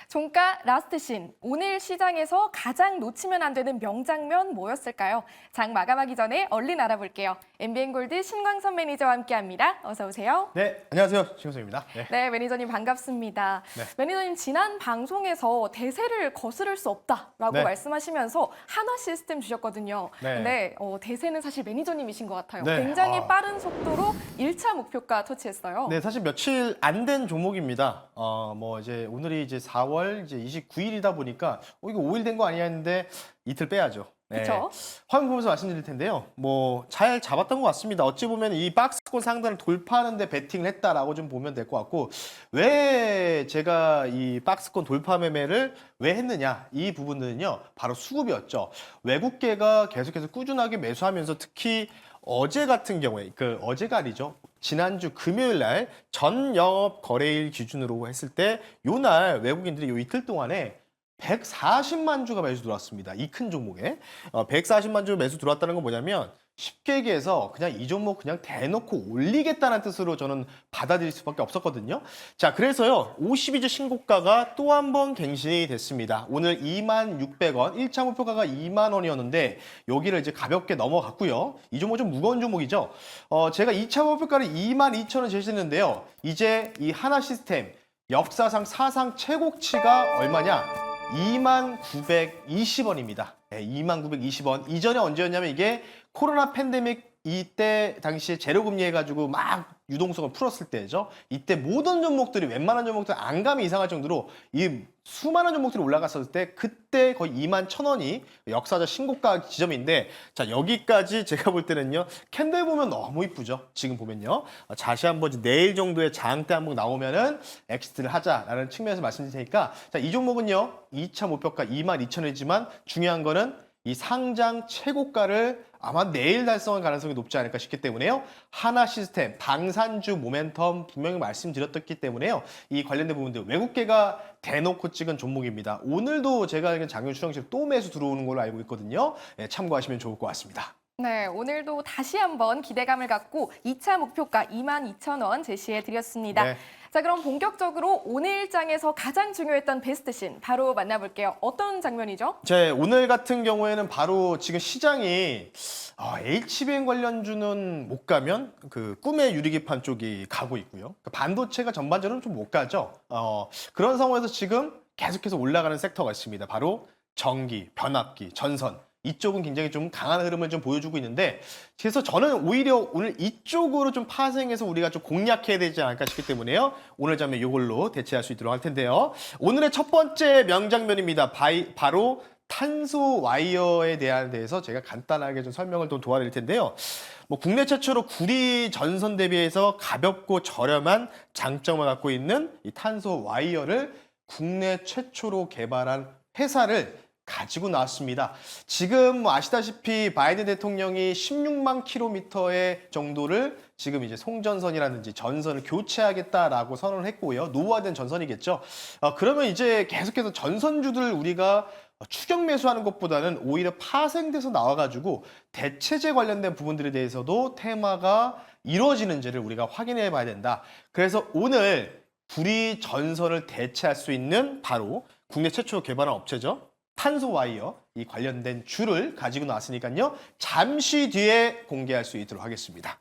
종가 라스트 신, 오늘 시장에서 가장 놓치면 안 되는 명장면 뭐였을까요? 장 마감하기 전에 얼른 알아볼게요. MBN골드 신광선 매니저와 함께합니다. 어서 오세요. 네, 안녕하세요. 신광선입니다. 네. 네, 매니저님 반갑습니다. 네. 매니저님 지난 방송에서 대세를 거스를 수 없다라고 네. 말씀하시면서 한화 시스템 주셨거든요. 네. 근데 대세는 사실 매니저님이신 것 같아요. 네. 굉장히 빠른 속도로 1차 목표가 터치했어요. 네, 사실 며칠 안 된 종목입니다. 이제 오늘이 이제 4월 이제 29일이다 보니까 이거 5일 된 거 아니야 했는데 이틀 빼야죠. 네. 그렇죠? 화면 보면서 말씀드릴 텐데요. 잘 잡았던 것 같습니다. 어찌 보면 이 박스권 상단을 돌파하는데 베팅을 했다라고 좀 보면 될 것 같고, 왜 제가 이 박스권 돌파 매매를 왜 했느냐, 이 부분들은요 바로 수급이었죠. 외국계가 계속해서 꾸준하게 매수하면서 특히 어제 같은 경우에 어제가 아니죠. 지난주 금요일 날 전 영업 거래일 기준으로 했을 때 요 날 외국인들이 요 이틀 동안에 140만 주가 매수 들어왔습니다. 이 큰 종목에 140만 주 매수 들어왔다는 건 뭐냐면 쉽게 얘기해서 그냥 이 종목 그냥 대놓고 올리겠다는 뜻으로 저는 받아들일 수밖에 없었거든요. 자, 그래서요 52주 신고가가 또 한 번 갱신이 됐습니다. 오늘 26,600원, 1차 목표가가 2만 원이었는데 여기를 이제 가볍게 넘어갔고요. 이 종목 좀 무거운 종목이죠. 제가 2차 목표가를 22,000원 제시했는데요. 이제 이 하나 시스템 역사상 사상 최고치가 얼마냐? 29,20원입니다. 네, 29,20원. 이전에 언제였냐면 이게 코로나 팬데믹 이때 당시에 제로금리 해가지고 막 유동성을 풀었을 때죠. 이때 모든 종목들이 웬만한 종목들 안감이 이상할 정도로 이 수많은 종목들이 올라갔을 때 그때 거의 21,000원이 역사적 신고가 지점인데, 자, 여기까지 제가 볼 때는요 캔들 보면 너무 이쁘죠. 지금 보면요. 다시 한번 내일 정도의 장대 한번 나오면은 엑시트를 하자라는 측면에서 말씀드릴 테니까, 자, 이 종목은요 2차 목표가 22,000원이지만 중요한 거는 이 상장 최고가를 아마 내일 달성할 가능성이 높지 않을까 싶기 때문에요. 하나 시스템, 방산주 모멘텀 분명히 말씀드렸기 때문에요. 이 관련된 부분들 외국계가 대놓고 찍은 종목입니다. 오늘도 제가 알기로는 장윤 추정실 또 매수 들어오는 걸로 알고 있거든요. 네, 참고하시면 좋을 것 같습니다. 네, 오늘도 다시 한번 기대감을 갖고 2차 목표가 22,000원 제시해 드렸습니다. 네. 자, 그럼 본격적으로 오늘 장에서 가장 중요했던 베스트 신 바로 만나볼게요. 어떤 장면이죠? 오늘 같은 경우에는 바로 지금 시장이 HBM 관련주는 못 가면 꿈의 유리기판 쪽이 가고 있고요. 반도체가 전반적으로 좀 못 가죠. 그런 상황에서 지금 계속해서 올라가는 섹터가 있습니다. 바로 전기, 변압기, 전선. 이쪽은 굉장히 좀 강한 흐름을 좀 보여주고 있는데, 그래서 저는 오히려 오늘 이쪽으로 좀 파생해서 우리가 좀 공략해야 되지 않을까 싶기 때문에요. 오늘 장면 이걸로 대체할 수 있도록 할 텐데요. 오늘의 첫 번째 명장면입니다. 바로 탄소 와이어에 대해서 제가 간단하게 좀 설명을 좀 도와드릴 텐데요. 국내 최초로 구리 전선 대비해서 가볍고 저렴한 장점을 갖고 있는 이 탄소 와이어를 국내 최초로 개발한 회사를 가지고 나왔습니다. 지금 아시다시피 바이든 대통령이 16만 킬로미터의 정도를 지금 이제 송전선이라든지 전선을 교체하겠다라고 선언을 했고요. 노후화된 전선이겠죠. 그러면 이제 계속해서 전선주들 우리가 추격 매수하는 것보다는 오히려 파생돼서 나와가지고 대체재 관련된 부분들에 대해서도 테마가 이루어지는지를 우리가 확인해 봐야 된다. 그래서 오늘 구리 전선을 대체할 수 있는 바로 국내 최초로 개발한 업체죠. 탄소 와이어, 이 관련된 줄을 가지고 나왔으니까요. 잠시 뒤에 공개할 수 있도록 하겠습니다.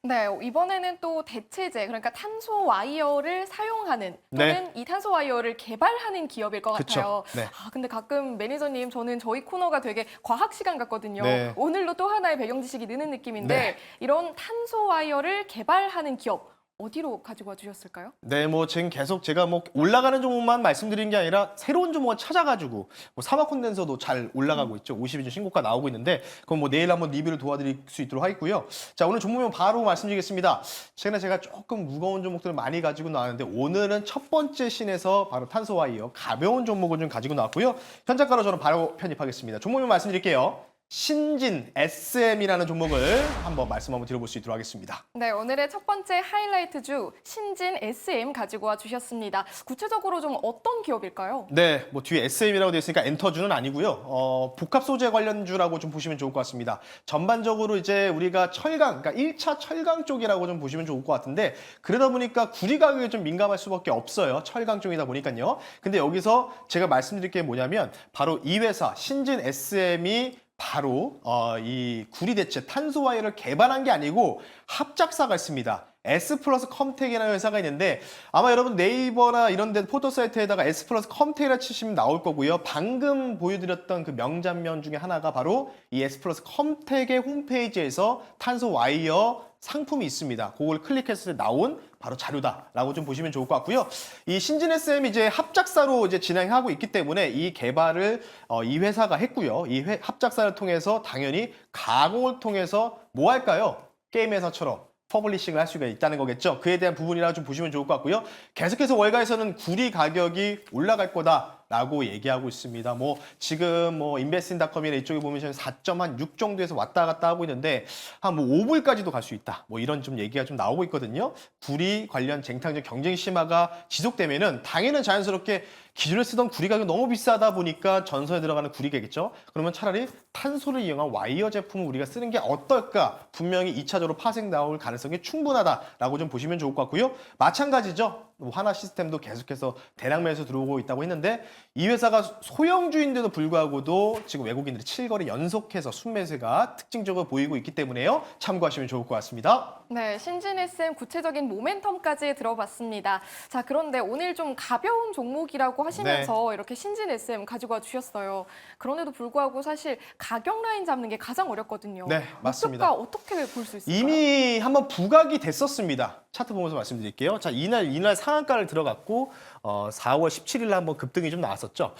네, 이번에는 또 대체재, 그러니까 탄소 와이어를 사용하는 또는 이 탄소 와이어를 개발하는 기업일 것 같아요. 그쵸. 네. 근데 가끔 매니저님, 저는 저희 코너가 되게 과학 시간 같거든요. 네. 오늘로 또 하나의 배경 지식이 느는 느낌인데 네. 이런 탄소 와이어를 개발하는 기업 어디로 가지고 와 주셨을까요? 네, 지금 계속 제가 올라가는 종목만 말씀드린 게 아니라 새로운 종목을 찾아가지고 사막 콘덴서도 잘 올라가고 있죠. 52주 신고가 나오고 있는데 그럼 내일 한번 리뷰를 도와드릴 수 있도록 하겠고요. 자, 오늘 종목명 바로 말씀드리겠습니다. 최근에 제가 조금 무거운 종목들을 많이 가지고 나왔는데 오늘은 첫 번째 신에서 바로 탄소 와이어 가벼운 종목을 좀 가지고 나왔고요. 현장가로 저는 바로 편입하겠습니다. 종목명 말씀드릴게요. 신진 SM이라는 종목을 한번 말씀 한번 드려볼 수 있도록 하겠습니다. 네, 오늘의 첫 번째 하이라이트주 신진 SM 가지고 와 주셨습니다. 구체적으로 좀 어떤 기업일까요? 네, 뭐 뒤에 SM이라고 되어 있으니까 엔터주는 아니고요. 복합 소재 관련주라고 좀 보시면 좋을 것 같습니다. 전반적으로 이제 우리가 철강, 그러니까 1차 철강 쪽이라고 좀 보시면 좋을 것 같은데 그러다 보니까 구리 가격에 좀 민감할 수밖에 없어요. 철강 쪽이다 보니까요. 근데 여기서 제가 말씀드릴 게 뭐냐면 바로 이 회사 신진 SM이 바로 이 구리 대체 탄소 와이어를 개발한 게 아니고 합작사가 있습니다. S 플러스 컴텍이라는 회사가 있는데 아마 여러분 네이버나 이런 데 포털 사이트에다가 S 플러스 컴텍이라 치시면 나올 거고요. 방금 보여드렸던 그 명장면 중에 하나가 바로 이 S 플러스 컴텍의 홈페이지에서 탄소 와이어 상품이 있습니다. 그걸 클릭했을 때 나온 바로 자료다라고 좀 보시면 좋을 것 같고요. 이 신진 SM이 이제 합작사로 이제 진행하고 있기 때문에 이 개발을 이 회사가 했고요. 이 합작사를 통해서 당연히 가공을 통해서 뭐 할까요? 게임 회사처럼 퍼블리싱을 할 수가 있다는 거겠죠. 그에 대한 부분이라 좀 보시면 좋을 것 같고요. 계속해서 월가에서는 구리 가격이 올라갈 거다라고 얘기하고 있습니다. 뭐 지금 뭐 인베스팅닷컴이나 이쪽에 보면 4.6 정도에서 왔다 갔다 하고 있는데 한 뭐 5불까지도 갈 수 있다. 뭐 이런 좀 얘기가 좀 나오고 있거든요. 구리 관련 쟁탈적 경쟁 심화가 지속되면은 당연히 자연스럽게 기존에 쓰던 구리 가격이 너무 비싸다 보니까 전선에 들어가는 구리겠죠. 그러면 차라리 탄소를 이용한 와이어 제품을 우리가 쓰는 게 어떨까? 분명히 2차적으로 파생 나올 가능성이 충분하다라고 좀 보시면 좋을 것 같고요. 마찬가지죠. 하나 시스템도 계속해서 대량매에서 들어오고 있다고 했는데 이 회사가 소형주인데도 불구하고도 지금 외국인들이 7거래 연속해서 순매수가 특징적으로 보이고 있기 때문에요. 참고하시면 좋을 것 같습니다. 네, 신진 SM 구체적인 모멘텀까지 들어봤습니다. 자, 그런데 오늘 좀 가벼운 종목이라고 하시면서 이렇게 신진 SM 가지고 와 주셨어요. 그런데도 불구하고 사실 가격 라인 잡는 게 가장 어렵거든요. 네, 맞습니다. 목표가 어떻게 볼 수 있을까요? 이미 한번 부각이 됐었습니다. 차트 보면서 말씀드릴게요. 자, 이날 상한가를 들어갔고 4월 17일 날 한번 급등이 좀 나왔었죠.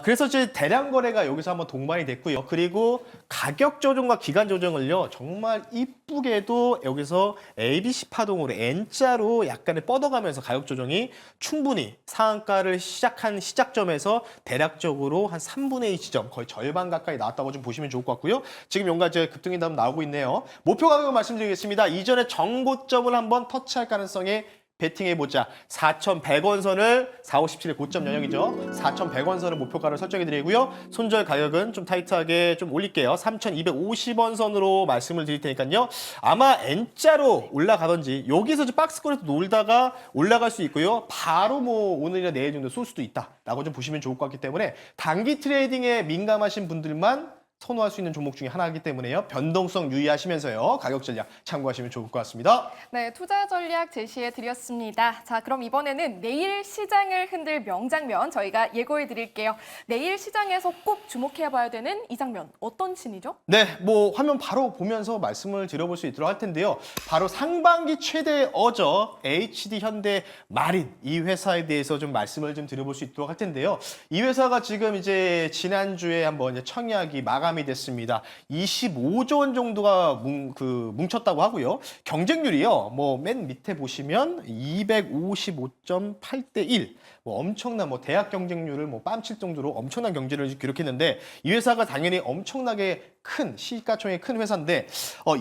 그래서 이제 대량 거래가 여기서 한번 동반이 됐고요. 그리고 가격 조정과 기간 조정을요. 정말 이쁘게도 여기서 ABC 파동으로 N자로 약간의 뻗어가면서 가격 조정이 충분히 상한가를 시작한 시작점에서 대략적으로 한 3분의 2 지점, 거의 절반 가까이 나왔다고 좀 보시면 좋을 것 같고요. 지금 연가 이제 급등이 나오고 있네요. 목표 가격을 말씀드리겠습니다. 이전에 정고점을 한번 터치할 가능성이 베팅해보자. 4,100원 선을 4월 17일 고점 영역이죠. 4,100원 선을 목표가를 설정해드리고요. 손절 가격은 좀 타이트하게 좀 올릴게요. 3,250원 선으로 말씀을 드릴 테니까요. 아마 N자로 올라가든지 여기서 박스권에서 놀다가 올라갈 수 있고요. 바로 뭐 오늘이나 내일 정도 쏠 수도 있다라고 좀 보시면 좋을 것 같기 때문에 단기 트레이딩에 민감하신 분들만 선호할 수 있는 종목 중에 하나이기 때문에요. 변동성 유의하시면서요. 가격 전략 참고하시면 좋을 것 같습니다. 네, 투자 전략 제시해 드렸습니다. 자, 그럼 이번에는 내일 시장을 흔들 명장면 저희가 예고해 드릴게요. 내일 시장에서 꼭 주목해 봐야 되는 이 장면 어떤 신이죠? 네, 뭐 화면 바로 보면서 말씀을 드려볼 수 있도록 할 텐데요. 바로 상반기 최대 어저 HD 현대 마린 이 회사에 대해서 좀 말씀을 좀 드려볼 수 있도록 할 텐데요. 이 회사가 지금 이제 지난주에 한번 이제 청약이 마감이 됐습니다. 25조 원 정도가 뭉쳤다고 하고요. 경쟁률이요. 뭐 맨 밑에 보시면 255.8대 1. 뭐 엄청난 뭐 대학 경쟁률을 뭐 뺨칠 정도로 엄청난 경쟁률을 기록했는데 이 회사가 당연히 엄청나게 큰 시가총액 큰 회사인데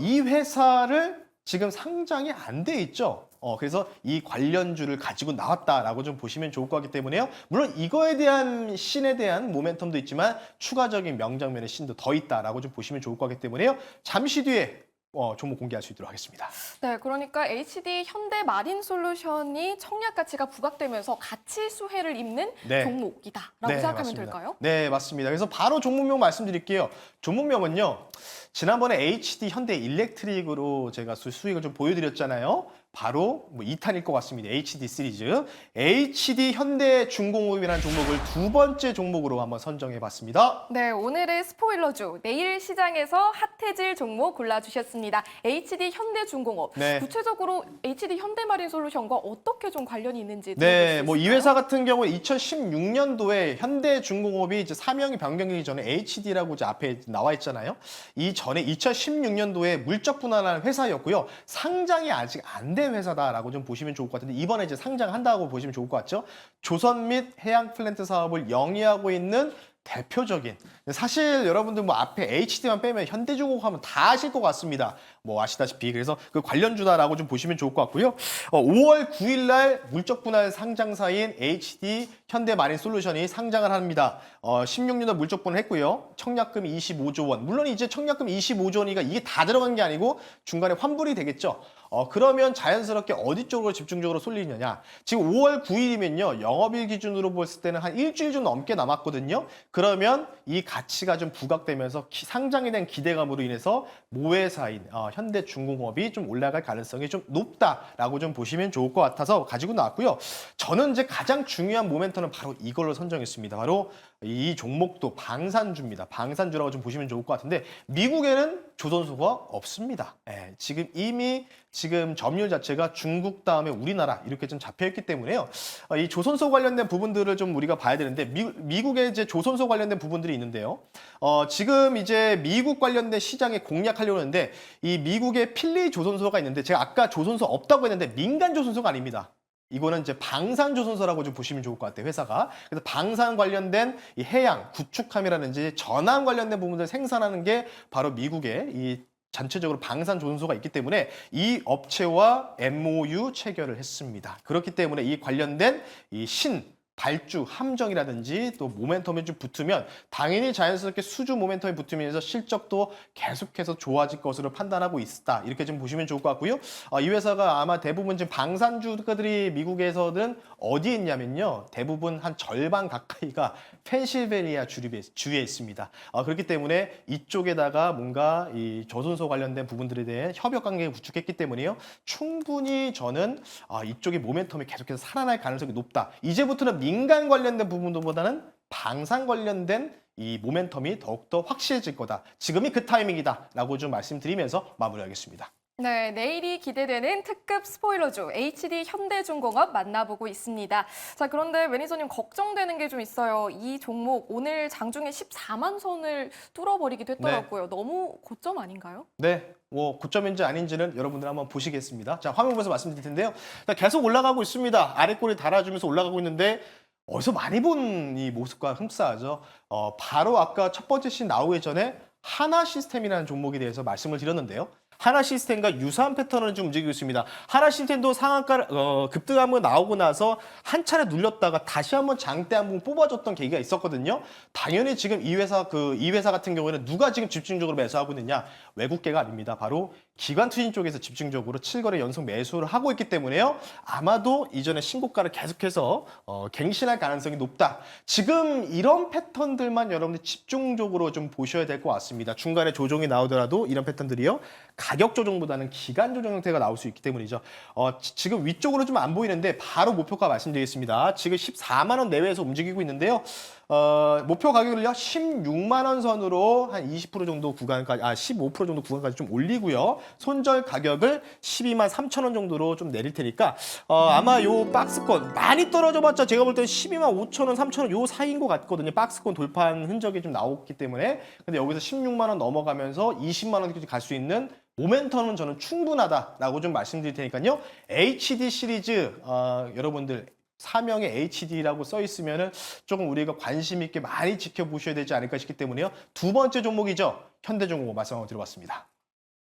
이 회사를 지금 상장이 안 돼 있죠. 그래서 이 관련주를 가지고 나왔다라고 좀 보시면 좋을 것 같기 때문에요. 물론 이거에 대한 신에 대한 모멘텀도 있지만 추가적인 명장면의 신도 더 있다라고 좀 보시면 좋을 것 같기 때문에요. 잠시 뒤에 종목 공개할 수 있도록 하겠습니다. 네, 그러니까 HD 현대 마린 솔루션이 청약 가치가 부각되면서 가치 수혜를 입는 종목이다라고 생각하면 맞습니다. 될까요? 네, 맞습니다. 그래서 바로 종목명 말씀드릴게요. 종목명은요. 지난번에 HD 현대 일렉트릭으로 제가 수익을 좀 보여드렸잖아요. 바로 뭐 2탄일 것 같습니다. HD 시리즈. HD 현대중공업이라는 종목을 두 번째 종목으로 한번 선정해봤습니다. 네, 오늘의 스포일러주 내일 시장에서 핫해질 종목 골라주셨습니다. HD 현대중공업. 네. 구체적으로 HD 현대마린 솔루션과 어떻게 좀 관련이 있는지 네, 뭐 이 회사 같은 경우에 2016년도에 현대중공업이 이제 사명이 변경되기 전에 HD라고 이제 앞에 나와 있잖아요. 이 전에 2016년도에 물적 분할한 회사였고요. 상장이 아직 안 된 회사다라고 좀 보시면 좋을 것 같은데 이번에 이제 상장한다고 보시면 좋을 것 같죠. 조선 및 해양 플랜트 사업을 영위하고 있는 대표적인 사실 여러분들 뭐 앞에 HD만 빼면 현대중공업 하면 다 아실 것 같습니다. 뭐 아시다시피 그래서 그 관련주다라고 좀 보시면 좋을 것 같고요. 5월 9일 날 물적 분할 상장사인 HD 현대마린솔루션이 상장을 합니다. 16년도 물적 분할했고요. 청약금이 25조 원. 물론 이제 청약금 25조 원이니까 이게 다 들어간 게 아니고 중간에 환불이 되겠죠. 그러면 자연스럽게 어디 쪽으로 집중적으로 쏠리느냐. 지금 5월 9일이면요. 영업일 기준으로 봤을 때는 한 일주일 좀 넘게 남았거든요. 그러면 이 가치가 좀 부각되면서 상장에 대한 기대감으로 인해서 모회사인 현대중공업이 좀 올라갈 가능성이 좀 높다라고 좀 보시면 좋을 것 같아서 가지고 나왔고요. 저는 이제 가장 중요한 모멘텀은 바로 이걸로 선정했습니다. 바로 이 종목도 방산주입니다. 방산주라고 좀 보시면 좋을 것 같은데 미국에는 조선소가 없습니다. 지금 이미 점유율 자체가 중국 다음에 우리나라 이렇게 좀 잡혀있기 때문에요. 이 조선소 관련된 부분들을 좀 우리가 봐야 되는데 미국에 이제 조선소 관련된 부분들이 있는데요. 지금 이제 미국 관련된 시장에 공략하려고 하는데 이 미국의 필리 조선소가 있는데 제가 아까 조선소 없다고 했는데 민간 조선소가 아닙니다. 이거는 이제 방산조선소라고 좀 보시면 좋을 것 같아요, 회사가. 그래서 방산 관련된 이 해양, 구축함이라든지 전함 관련된 부분들 생산하는 게 바로 미국의 이 전체적으로 방산조선소가 있기 때문에 이 업체와 MOU 체결을 했습니다. 그렇기 때문에 이 관련된 이 발주, 함정이라든지 또 모멘텀이 좀 붙으면 당연히 자연스럽게 수주 모멘텀이 붙으면서 실적도 계속해서 좋아질 것으로 판단하고 있다. 이렇게 좀 보시면 좋을 것 같고요. 이 회사가 아마 대부분 지금 방산주들이 미국에서는 어디에 있냐면요. 대부분 한 절반 가까이가 펜실베니아 주에 있습니다. 그렇기 때문에 이쪽에다가 뭔가 이 조선소 관련된 부분들에 대해 협력 관계를 구축했기 때문에요. 충분히 저는 이쪽의 모멘텀이 계속해서 살아날 가능성이 높다. 이제부터는 민간 관련된 부분보다는 방산 관련된 이 모멘텀이 더욱더 확실해질 거다. 지금이 그 타이밍이다라고 좀 말씀드리면서 마무리하겠습니다. 네, 내일이 기대되는 특급 스포일러주 HD 현대중공업 만나보고 있습니다. 자, 그런데 매니저님 걱정되는 게 좀 있어요. 이 종목 오늘 장중에 14만 선을 뚫어버리기도 했더라고요. 네. 너무 고점 아닌가요? 네. 고점인지 아닌지는 여러분들 한번 보시겠습니다. 자, 화면 보면서 말씀드릴 텐데요. 계속 올라가고 있습니다. 아래꼬리 달아주면서 올라가고 있는데 어디서 많이 본 이 모습과 흡사하죠. 바로 아까 첫 번째 씬 나오기 전에 하나시스템이라는 종목에 대해서 말씀을 드렸는데요. 하나시스템과 유사한 패턴을 좀 움직이고 있습니다. 하나시스템도 상한가 급등 한번 나오고 나서 한 차례 눌렸다가 다시 한번 장대 한번 뽑아줬던 계기가 있었거든요. 당연히 지금 이 회사 같은 경우에는 누가 지금 집중적으로 매수하고 있느냐? 외국계가 아닙니다. 바로 기관 투신 쪽에서 집중적으로 7거래 연속 매수를 하고 있기 때문에요. 아마도 이전에 신고가를 계속해서 갱신할 가능성이 높다. 지금 이런 패턴들만 여러분들 집중적으로 좀 보셔야 될 것 같습니다. 중간에 조정이 나오더라도 이런 패턴들이요. 가격 조정보다는 기간 조정 형태가 나올 수 있기 때문이죠. 지금 위쪽으로 좀 안 보이는데 바로 목표가 말씀드리겠습니다. 지금 14만 원 내외에서 움직이고 있는데요. 목표 가격을요 16만 원 선으로 한 20% 정도 구간까지 15% 정도 구간까지 좀 올리고요. 손절 가격을 12만 3천 원 정도로 좀 내릴 테니까 아마 요 박스권 많이 떨어져봤자 제가 볼 때는 12만 5천 원, 3천 원 요 사이인 것 같거든요. 박스권 돌파한 흔적이 좀 나왔기 때문에 근데 여기서 16만 원 넘어가면서 20만 원까지 갈 수 있는 모멘텀은 저는 충분하다라고 좀 말씀드릴 테니까요. HD 시리즈 여러분들 사명에 HD라고 써 있으면은 조금 우리가 관심 있게 많이 지켜보셔야 되지 않을까 싶기 때문에요. 두 번째 종목이죠. 현대중공업 말씀하고 드려봤습니다.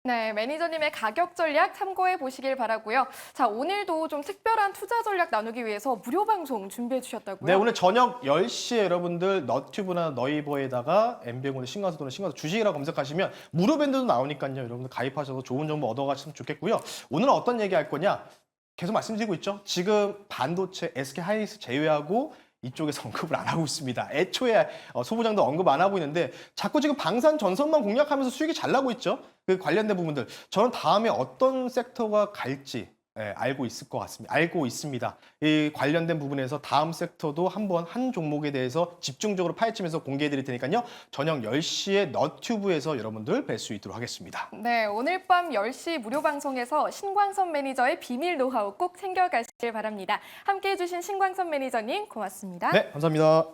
네, 매니저님의 가격 전략 참고해 보시길 바라고요. 자, 오늘도 좀 특별한 투자 전략 나누기 위해서 무료 방송 준비해 주셨다고요? 네, 오늘 저녁 10시에 여러분들 너튜브나 너이버에다가 MBN고의 신광수 또는 신광수 주식이라고 검색하시면 무료 밴드도 나오니까요. 여러분들 가입하셔서 좋은 정보 얻어가시면 좋겠고요. 오늘은 어떤 얘기 할 거냐? 계속 말씀드리고 있죠. 지금 반도체 SK하이닉스 제외하고 이쪽에서 언급을 안 하고 있습니다. 애초에 소부장도 언급 안 하고 있는데 자꾸 지금 방산 전선만 공략하면서 수익이 잘 나고 있죠. 그 관련된 부분들. 저는 다음에 어떤 섹터가 갈지 알고 있을 것 같습니다. 알고 있습니다. 이 관련된 부분에서 다음 섹터도 한번 한 종목에 대해서 집중적으로 파헤치면서 공개해 드릴 테니까요. 저녁 10시에 너튜브에서 여러분들 뵐 수 있도록 하겠습니다. 네, 오늘 밤 10시 무료 방송에서 신광선 매니저의 비밀 노하우 꼭 챙겨가시길 바랍니다. 함께해 주신 신광선 매니저님 고맙습니다. 네, 감사합니다.